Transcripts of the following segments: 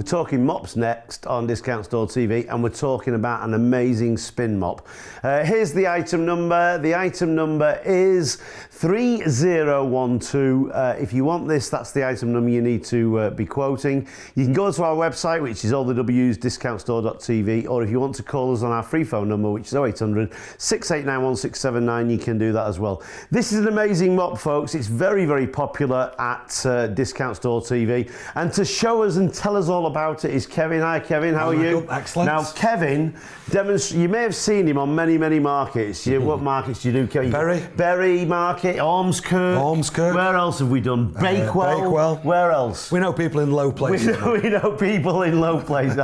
We're talking mops next on Discount Store TV, and we're talking about an amazing spin mop. Here's the item number. The item number is 3012. If you want this, that's the item number you need to be quoting. You can go to our website, which is all the W's, discountstore.tv, or if you want to call us on our free phone number, which is 0800 689 1679, you can do that as well. This is an amazing mop, folks. It's very, very popular at Discount Store TV. And to show us and tell us all about it is Kevin. Hi, Kevin. How are you? Excellent. Now, Kevin, you may have seen him on many, many markets. What markets do you do, Kevin? Berry Market, Ormskirk. Where else have we done? Bakewell. Where else? We know people in low places. We know people in low places.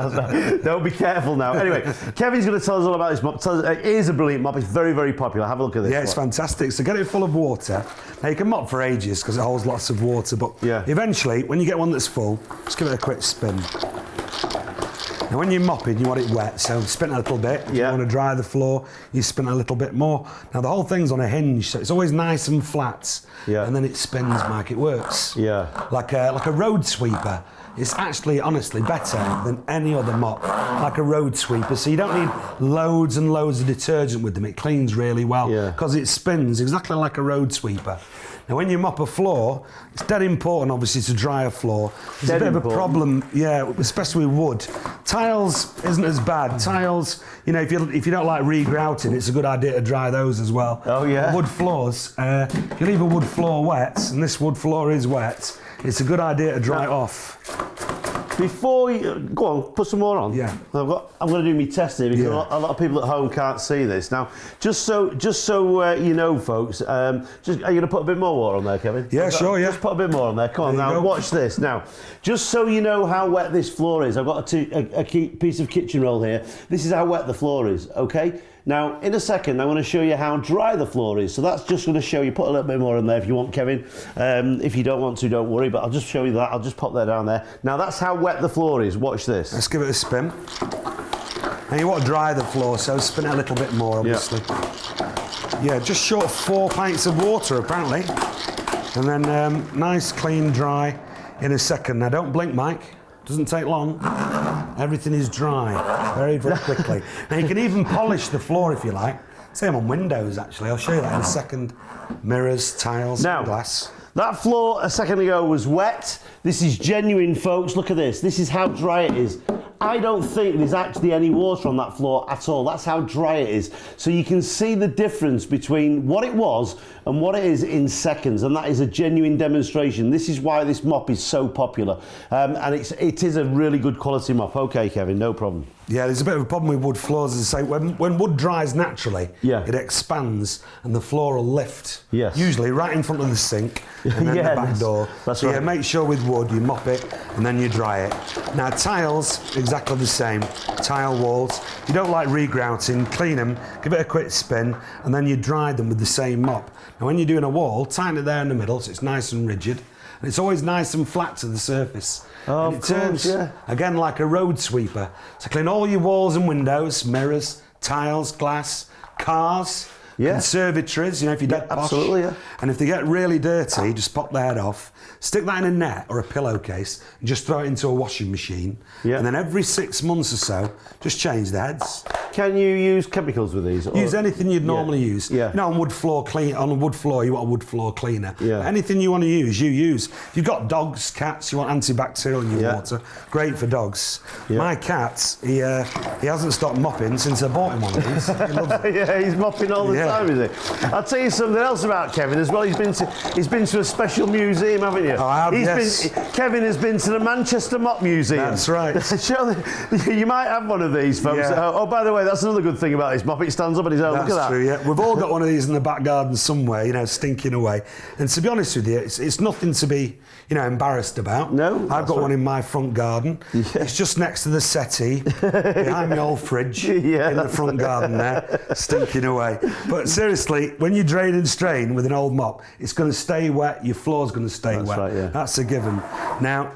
Don't be careful now. Anyway, Kevin's going to tell us all about this mop. It is a brilliant mop. It's very, very popular. Have a look at this. Yeah, it's fantastic. So get it full of water. Now you can mop for ages because it holds lots of water, but eventually, when you get one that's full, just give it a quick spin. Now when you're mopping, you want it wet, so spin it a little bit. If you want to dry the floor, you spin it a little bit more. Now the whole thing's on a hinge, so it's always nice and flat. And then it spins, Mike. It works. Like a road sweeper. It's actually, honestly, better than any other mop, like a road sweeper. So you don't need loads and loads of detergent with them. It cleans really well because it spins exactly like a road sweeper. Now, when you mop a floor, it's dead important, obviously, to dry a floor. There's a bit of a problem, especially with wood. Tiles isn't as bad. Tiles, you know, if you don't like regrouting, it's a good idea to dry those as well. Oh, yeah. But wood floors, if you leave a wood floor wet, and this wood floor is wet, it's a good idea to dry it off. Before you go on, put some more on. Yeah. I'm going to do my test here because a lot of people at home can't see this. Now, just so you know, folks, are you going to put a bit more water on there, Kevin? Yeah, sure. Just put a bit more on there. Come on now, watch this. Now, just so you know how wet this floor is, I've got a piece of kitchen roll here. This is how wet the floor is. Okay. Now, in a second, I'm going to show you how dry the floor is. So that's just going to show you, put a little bit more in there if you want, Kevin. If you don't want to, don't worry, but I'll just show you that. I'll just pop that down there. Now, that's how wet the floor is. Watch this. Let's give it a spin. Now, you want to dry the floor, so spin it a little bit more, obviously. Yeah, just short of 4 pints of water, apparently. And then nice, clean, dry in a second. Now, don't blink, Mike. Doesn't take long. Everything is dry very, very quickly. Now you can even polish the floor if you like. Same on windows, actually. I'll show you that in a second. Mirrors, tiles, glass. That floor a second ago was wet. This is genuine, folks. Look at this. This is how dry it is. I don't think there's actually any water on that floor at all. That's how dry it is. So you can see the difference between what it was and what it is in seconds, and that is a genuine demonstration. This is why this mop is so popular, and it is a really good quality mop. Okay, Kevin, no problem. Yeah, there's a bit of a problem with wood floors, as I say. When wood dries naturally, it expands and the floor will lift. Yes. Usually right in front of the sink and then the back door. That's so right. Yeah, make sure with wood you mop it and then you dry it. Now tiles, exactly the same. Tile walls. If you don't like regrouting, clean them, give it a quick spin, and then you dry them with the same mop. Now when you're doing a wall, tighten it there in the middle so it's nice and rigid. And it's always nice and flat to the surface. Oh, and it turns, again, like a road sweeper. So clean all your walls and windows, mirrors, tiles, glass, cars, conservatories, you know, if you get posh. Absolutely, And if they get really dirty, just pop the head off, stick that in a net or a pillowcase, and just throw it into a washing machine. And then every 6 months or so, just change the heads. Can you use chemicals with these? Use anything you'd normally use. You know, on a wood floor, you want a wood floor cleaner. Anything you want to use, you use. If you've got dogs, cats, you want antibacterial in your water, great for dogs. My cat, he hasn't stopped mopping since I bought him one of these. He loves it. He's mopping all the time, is he? I'll tell you something else about Kevin as well. He's been to a special museum, haven't you? Oh, I have, Kevin has been to the Manchester Mop Museum. That's right. You might have one of these, folks. Oh, by the way, that's another good thing about this mop. It stands up on its own. Look at that. That's true, yeah. We've all got one of these in the back garden somewhere, you know, stinking away. And to be honest with you, it's nothing to be, you know, embarrassed about. No. I've got one in my front garden. It's just next to the settee, behind my old fridge, in the front garden there, stinking away. But seriously, when you drain and strain with an old mop, it's going to stay wet, your floor's going to stay wet. Right, That's a given. Now,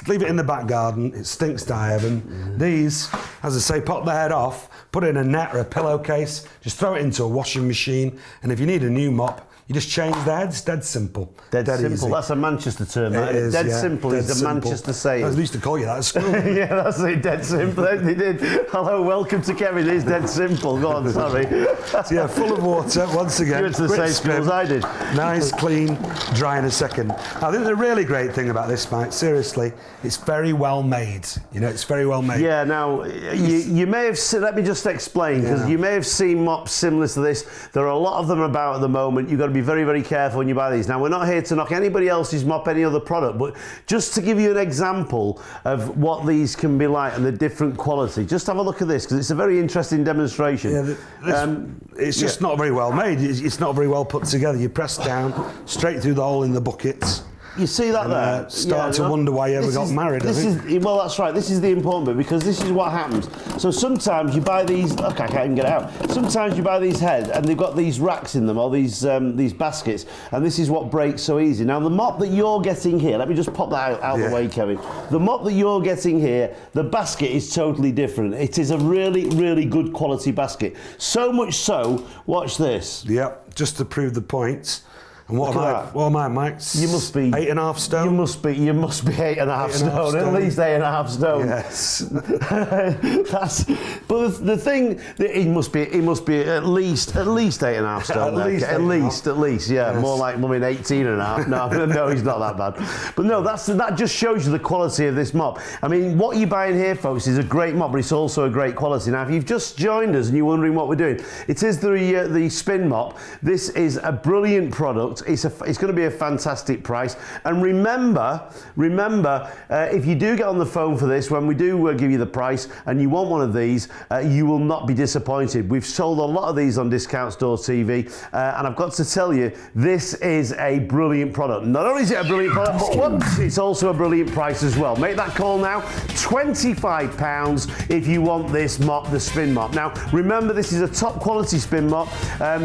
leave it in the back garden, it stinks to high heaven. These, as I say, pop the head off, put it in a net or a pillowcase, just throw it into a washing machine, and if you need a new mop, You just change the heads, dead simple. Dead simple, easy. That's a Manchester term. It is, dead yeah. simple Dead is a simple. Manchester saying. I used to call you that at school. Yeah, that's it, dead simple. They did. Hello, welcome to Kevin, it's dead simple. Go on, sorry. So yeah, full of water, once again. You went to the same school as I did. Nice, clean, dry in a second. I think the really great thing about this, Mike, seriously, it's very well made. You know, it's very well made. Yeah, now, you may have seen, let me just explain, because you may have seen mops similar to this. There are a lot of them about at the moment. You've got to be very, very careful when you buy these. Now, we're not here to knock anybody else's mop, any other product, but just to give you an example of what these can be like and the different quality, just have a look at this, because it's a very interesting demonstration. Yeah, it's just not very well made. It's not very well put together. You press down, straight through the hole in the buckets. You see that there? Start to wonder why you ever got married. Well, that's right. This is the important bit, because this is what happens. So sometimes you buy these. Look, I can't even get it out. Sometimes you buy these heads, and they've got these racks in them, or these baskets, and this is what breaks so easy. Now, the mop that you're getting here, let me just pop that out of the way, Kevin. The mop that you're getting here, the basket is totally different. It is a really, really good quality basket. So much so, watch this. Yep, just to prove the points. And what am I, Mike? You must be 8.5 stone. You must be 8.5 stone. At least 8.5 stone. Yes. But the thing that it must be at least 8.5 stone. At least, yeah. Yes. More like mumming 18.5. No, he's not that bad. But no, that just shows you the quality of this mop. I mean, what you're buying here, folks, is a great mop, but it's also a great quality. Now, if you've just joined us and you're wondering what we're doing, it is the spin mop. This is a brilliant product. It's going to be a fantastic price. And remember, if you do get on the phone for this, when we do give you the price and you want one of these, you will not be disappointed. We've sold a lot of these on Discount Store TV, and I've got to tell you, this is a brilliant product. Not only is it a brilliant product, but it's also a brilliant price as well. Make that call now. £25 if you want this mop, the spin mop. Now, remember, this is a top quality spin mop.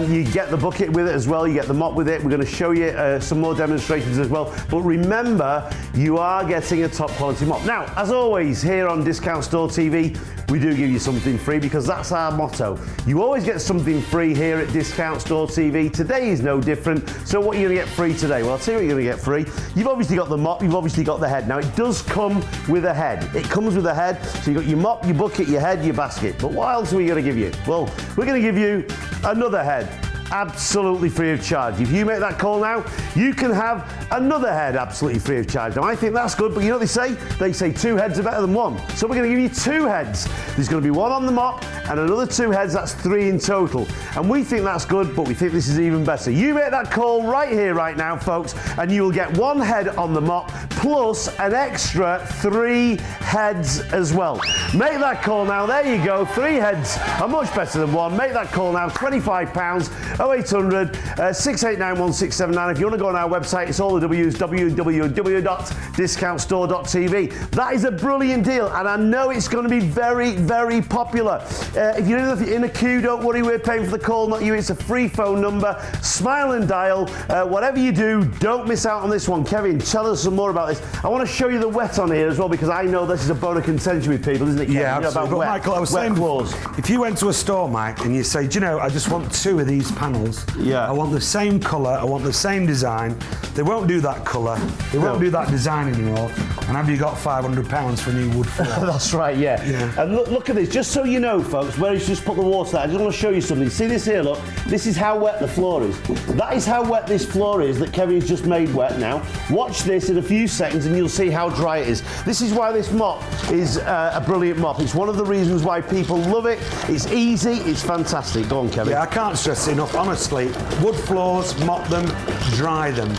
You get the bucket with it as well. You get the mop with it. We're going to show you some more demonstrations as well. But remember, you are getting a top quality mop. Now, as always, here on Discount Store TV, we do give you something free, because that's our motto. You always get something free here at Discount Store TV. Today is no different. So what are you going to get free today? Well, I'll tell you what you're going to get free. You've obviously got the mop, you've obviously got the head. Now, it does come with a head. It comes with a head. So you've got your mop, your bucket, your head, your basket. But what else are we going to give you? Well, we're going to give you another head. Absolutely free of charge. If you make that call now, you can have another head absolutely free of charge. Now, I think that's good, but you know what they say? They say 2 heads are better than 1. So we're going to give you 2 heads. There's going to be 1 on the mop and another 2 heads. That's 3 in total. And we think that's good, but we think this is even better. You make that call right here, right now, folks, and you will get 1 head on the mop plus an extra 3 heads as well. Make that call now. There you go. 3 heads are much better than 1. Make that call now. £25. 0800 689 1679. If you want to go on our website, it's all the W's, www.discountstore.tv. That is a brilliant deal, and I know it's going to be very, very popular. If you're in a queue, don't worry, we're paying for the call, not you. It's a free phone number. Smile and dial. Whatever you do, don't miss out on this one. Kevin, tell us some more about this. I want to show you the wet on here as well, because I know this is a bone of contention with people, isn't it, Kevin? Yeah, absolutely. About but Michael, I was saying, claws. If you went to a store, Mike, and you say, do you know, I just want 2 of these panels. Yeah. I want the same colour, I want the same design. They won't do that colour, they won't do that design anymore. And have you got £500 for a new wood floor? That's right, yeah. And look at this, just so you know, folks, where he's just put the water there, I just want to show you something. See this here, look? This is how wet the floor is. That is how wet this floor is that Kevin's just made wet now. Watch this in a few seconds and you'll see how dry it is. This is why this mop is a brilliant mop. It's one of the reasons why people love it. It's easy, it's fantastic. Go on, Kevin. Yeah, I can't stress it enough. Honestly, wood floors, mop them, dry them.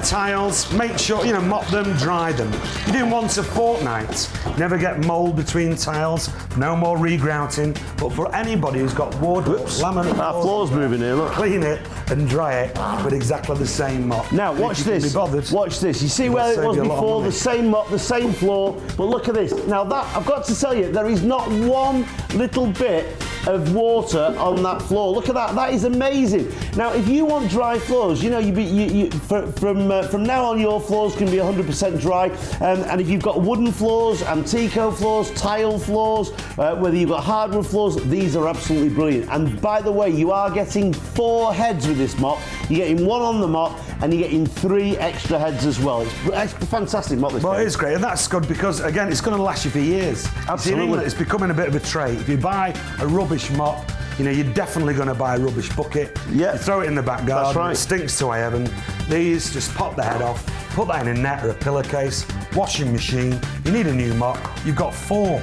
Tiles, make sure, mop them, dry them. You're doing once a fortnight. Never get mould between tiles, no more regrouting. But for anybody who's got wood, laminate, our floor's moving here, look. Clean it and dry it with exactly the same mop. Now, watch this. Watch this. You see where it was before? The same mop, the same floor. But look at this. Now, that, I've got to tell you, there is not one little bit of water on that floor. Look at that. That is amazing. Now, if you want dry floors, from now on, your floors can be 100% dry. And if you've got wooden floors, Antico floors, tile floors, whether you've got hardwood floors, these are absolutely brilliant. And by the way, you are getting 4 heads with this mop. You're getting one on the mop, and you're getting 3 extra heads as well. It's a fantastic mop, this Well, game. it is great, and that's good because, again, it's going to last you for years. Absolutely. In England, it's becoming a bit of a trait. If you buy a rubbish mop, you know, you're definitely going to buy a rubbish bucket. Yeah. You throw it in the back garden, That's right. it stinks to high heaven. These, just pop the head off, put that in a net or a pillowcase, washing machine, you need a new mop, you've got four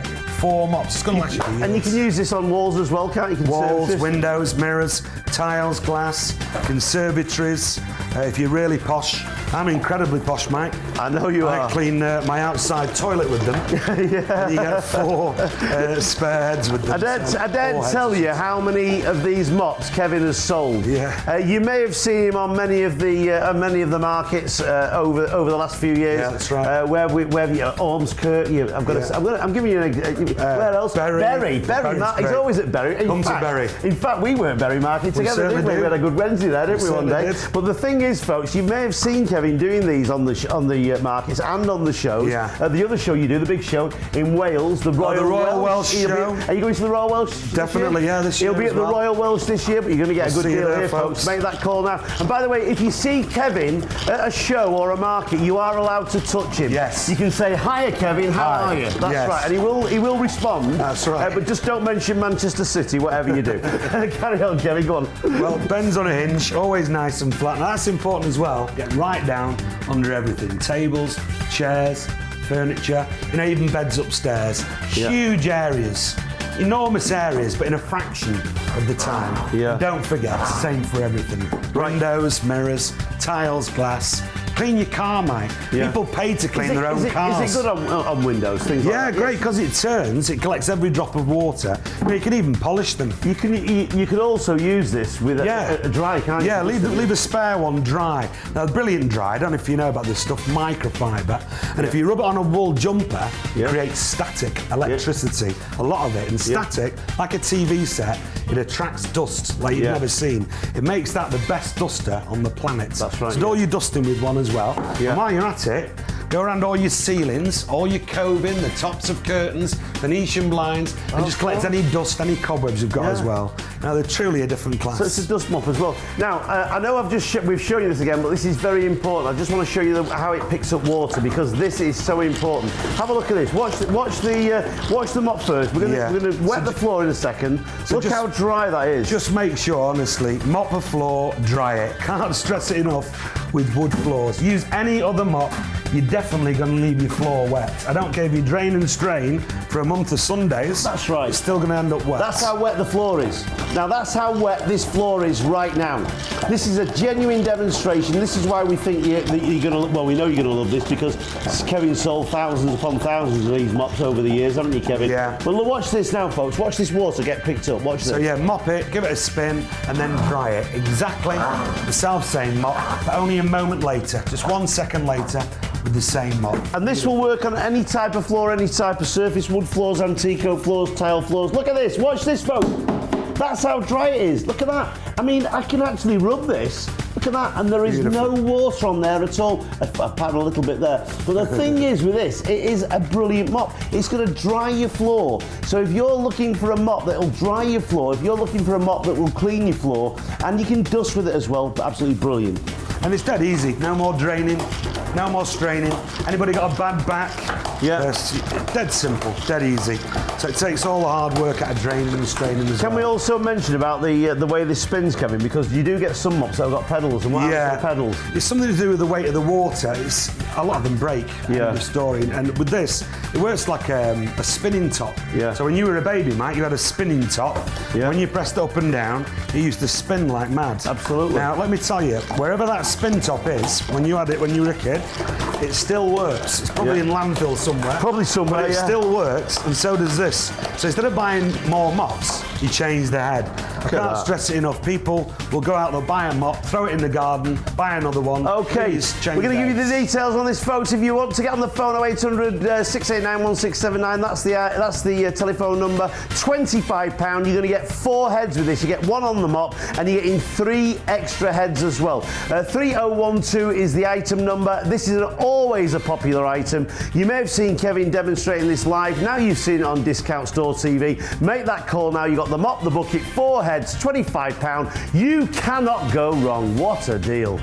mops, it's going to last you for years. And you can use this on walls as well, can't you? You can Walls, surface. windows, mirrors, tiles, glass, conservatories. If you're really posh, I'm incredibly posh, mate. I know you I are. clean my outside toilet with them. Yeah. And you get 4 spare heads with them. I daren't tell you how many of these mops Kevin has sold. Yeah. You may have seen him on many of the markets over the last few years. Yeah, that's right. Where Ormskirk. I'm giving you an. Where else? Bury. He's great. always at Bury. Come to Bury. In fact, we were at Bury Market together, didn't we? certainly We had a good Wednesday there, didn't we, one day? certainly did. But the thing is, folks, you may have seen Kevin doing these on the markets and on the shows. Yeah. The other show you do, the big show in Wales, the Royal Welsh show. Are you going to the Royal Welsh? Definitely, yeah, this year He'll be as at the well. Royal Welsh this year, but you're going to get a good see you deal there, here, folks. folks. Make that call now. And by the way, if you see Kevin at a show or a market, you are allowed to touch him. Yes. You can say, "Hiya, Kevin. How Hi. are you?" That's Yes. right, and he will respond. That's right. But just don't mention Manchester City, whatever you do. Carry on, Kevin. Go on. Well, Ben's on a hinge, always nice and flat. Now that's important as well. Get right down under everything. Tables, chairs, furniture, you know, even beds upstairs. Yeah. Huge areas. Enormous areas, but in a fraction of the time. Yeah. Don't forget, same for everything. Right. Windows, mirrors, tiles, glass. Clean your car, mate. Yeah. People pay to clean their own cars. Is it good on windows? Things like Yeah, that? great, because it turns, it collects every drop of water. You know, you can even polish them. You could also use this with a dry, can't you? Yeah, leave a spare one dry. Now, brilliant dry, I don't know if you know about this stuff, microfiber. And if you rub it on a wool jumper, it creates static electricity, a lot of it. And static, like a TV set, it attracts dust like you've never seen. It makes that the best duster on the planet. That's right, So do all your dusting with one as well. Yeah. And while you're at it, go around all your ceilings, all your coving, the tops of curtains, Venetian blinds, and just collect any dust, any cobwebs you've got as well. Now, they're truly a different class. So it's a dust mop as well. Now, I know we've shown you this again, but this is very important. I just want to show you how it picks up water because this is so important. Have a look at this. Watch the mop first. We're going to wet the floor in a second. Look how dry that is. Just make sure, honestly, mop the floor, dry it. Can't stress it enough with wood floors. Use any other mop, you're definitely going to leave your floor wet. I don't care if you drain and strain for a month of Sundays. That's right. It's still going to end up wet. That's how wet the floor is. Now that's how wet this floor is right now. This is a genuine demonstration. This is why we think that you're going to, well, we know you're going to love this because Kevin sold thousands upon thousands of these mops over the years, haven't you, Kevin? Yeah. But look, watch this now, folks. Watch this water get picked up. Watch this. So yeah, mop it, give it a spin, and then dry it. Exactly the self-same mop, but only a moment later, just 1 second later, with the same mop. And this will work on any type of floor, any type of surface, wood floors, antico floors, tile floors. Look at this, watch this, folks. That's how dry it is. Look at that. I mean, I can actually rub this. Look at that, and there is no water on there at all. Apart from a little bit there. But the thing is with this, it is a brilliant mop. It's going to dry your floor. So if you're looking for a mop that will dry your floor, if you're looking for a mop that will clean your floor, and you can dust with it as well, absolutely brilliant. And it's dead easy. No more draining, no more straining. Anybody got a bad back? Yeah. Dead simple, dead easy. So it takes all the hard work out of draining and straining as well. Can we also mention about the way this spins, Kevin? Because you do get some mops that have got pedals, and what happens to the pedals? It's something to do with the weight of the water. A lot of them break. Yeah. The story. And with this, it works like a spinning top. Yeah. So when you were a baby, Mike, you had a spinning top. Yeah. When you pressed it up and down, you used to spin like mad. Absolutely. Now, let me tell you, wherever that spin top is, when you had it when you were a kid, it still works. It's probably in landfill somewhere. Probably somewhere, But it still works, and so does this. So instead of buying more mops, you change the head. I can't stress it enough. People will go out, they'll buy a mop, throw it in the garden, buy another one. Okay, Please change we're going to give you the heads. details on this, folks. If you want to get on the phone, 0800 689 1679, that's the telephone number. £25. You're going to get 4 heads with this. You get 1 on the mop, and you're getting 3 extra heads as well. 3012 is the item number. This is always a popular item. You may have seen Kevin demonstrating this live. Now you've seen it on Discount Store TV. Make that call now. You've got the mop, the bucket, 4 heads, £25. You cannot go wrong. What a deal.